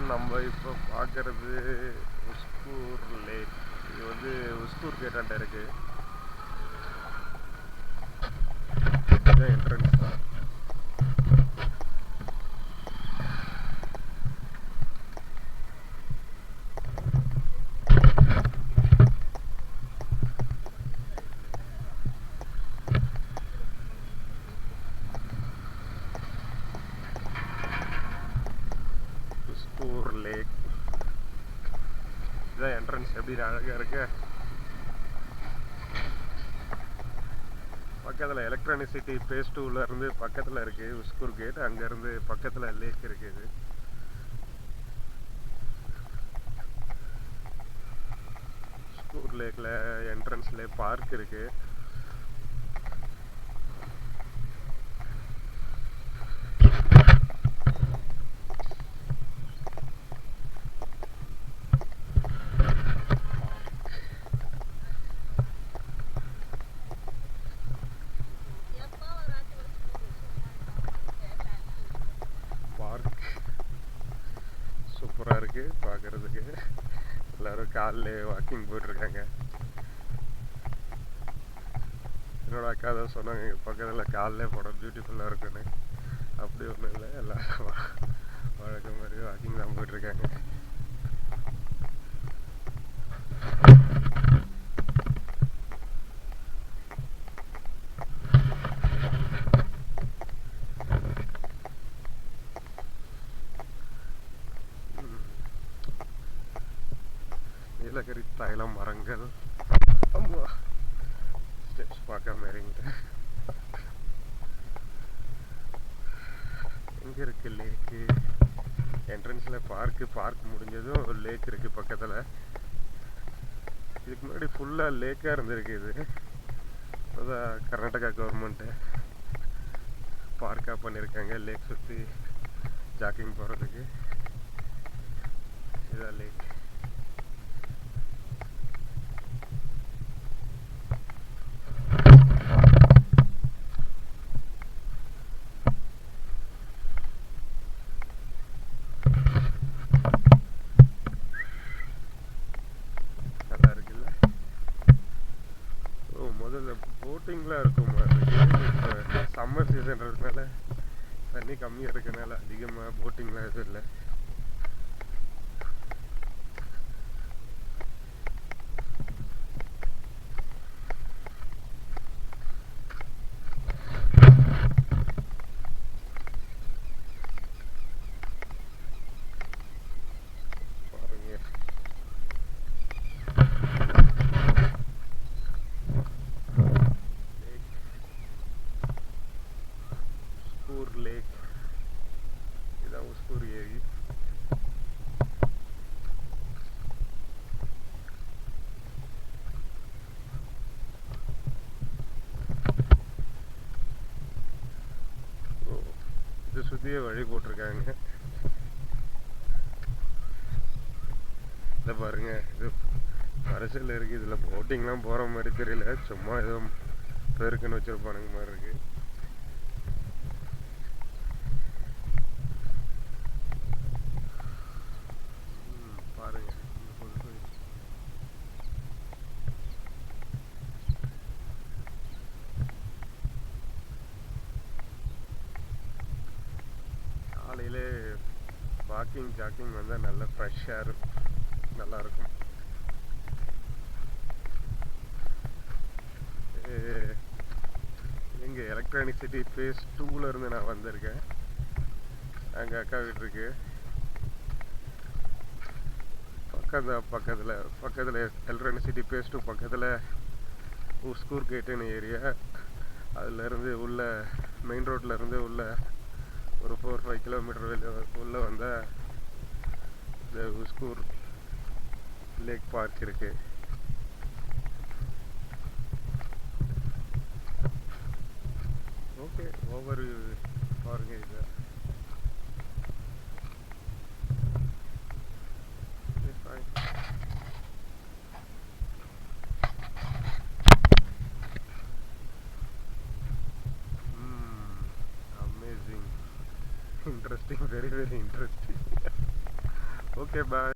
நம்ம இப்போ பார்க்கறது உஸ்கூர் லேக். இது வந்து உஸ்கூர் கேட்டாண்ட இருக்கு. இதுதான் என்ட்ரன்ஸ் தான். உஸ்கூர் லேக் இதுதான் என்ட்ரன்ஸ். எப்படி அழகாக இருக்கு. பக்கத்தில் எலக்ட்ரானிசிட்டி ஃபேஸ் 2ல இருந்து பக்கத்தில் இருக்குது உஸ்கூர் கேட். அங்கேருந்து பக்கத்தில் லேக் இருக்குது. உஸ்கூர் லேக்கில் என்ட்ரன்ஸ்லேயே பார்க் இருக்குது. சூப்பராக இருக்குது பார்க்குறதுக்கு. எல்லோரும் காலைல வாக்கிங் போயிட்டுருக்காங்க. என்னோட அக்கா தான் சொன்னாங்க எங்கள் பக்கத்தில் காலைல போட பியூட்டிஃபுல்லாக இருக்குன்னு. அப்படி ஒன்றும் இல்லை, எல்லோரும் வழக்கம் மாதிரி வாக்கிங் தான் போயிட்டுருக்காங்க. நீலகிரி தைலம் மரங்கள். ஸ்டெப்ஸ் பார்க்காம இறங்கிட்டேன். எங்கே இருக்கு லேக்கு? என்ட்ரன்ஸில் பார்க் முடிஞ்சதும் லேக் இருக்குது பக்கத்தில். இதுக்கு முன்னாடி ஃபுல்லாக லேக்காக இருந்திருக்கு. இது இப்போதான் கர்நாடகா கவர்மெண்ட்டு பார்க்காக பண்ணியிருக்காங்க லேக் சுற்றி ஜாக்கிங் போகிறதுக்கு. இதுதான் லேக். முதல்ல போட்டிங்லாம் இருக்கும். இப்போ சம்மர் சீசன்றதுனால தண்ணி கம்மியாக இருக்கனால அதிகமாக போட்டிங்லாம் எதுவும் இல்லை. உஸ்கூர் லேக் இதான் உஸ்கூர் ஏரி. இது சுற்றியே வழி போட்டிருக்காங்க. இதை பாருங்க, இது அரசியல் இருக்குது. இதில் போட்டிங்லாம் போகிற மாதிரி தெரியல, சும்மா ஏதோ பெருக்குன்னு வச்சுருப்பானுங்க மாதிரி இருக்குது. காலையிலே வாக்கிங் ஜாக்கிங் வந்தால் நல்ல ஃப்ரெஷ் ஏர் நல்லாயிருக்கும். இங்கே எலக்ட்ரானிசிட்டி ஃபேஸ் 2ல இருந்து நான் வந்திருக்கேன். அங்கே அக்கா வீட்டு இருக்கு. பக்கத்தில் எலக்ட்ரானிசிட்டி ஃபேஸ் 2 பக்கத்தில் உஸ்கூர் கேட்டுன்னு ஏரியா. அதுலேருந்து உள்ள மெயின் ரோட்லேருந்து உள்ள ஒரு 4-5 கிலோமீட்டர் உள்ளே வந்தால் இந்த உஸ்கூர் லேக் பார்க் இருக்குது. ஓகே, ஓவர் பாருங்க. இது amazing, interesting, very very interesting. Okay bye.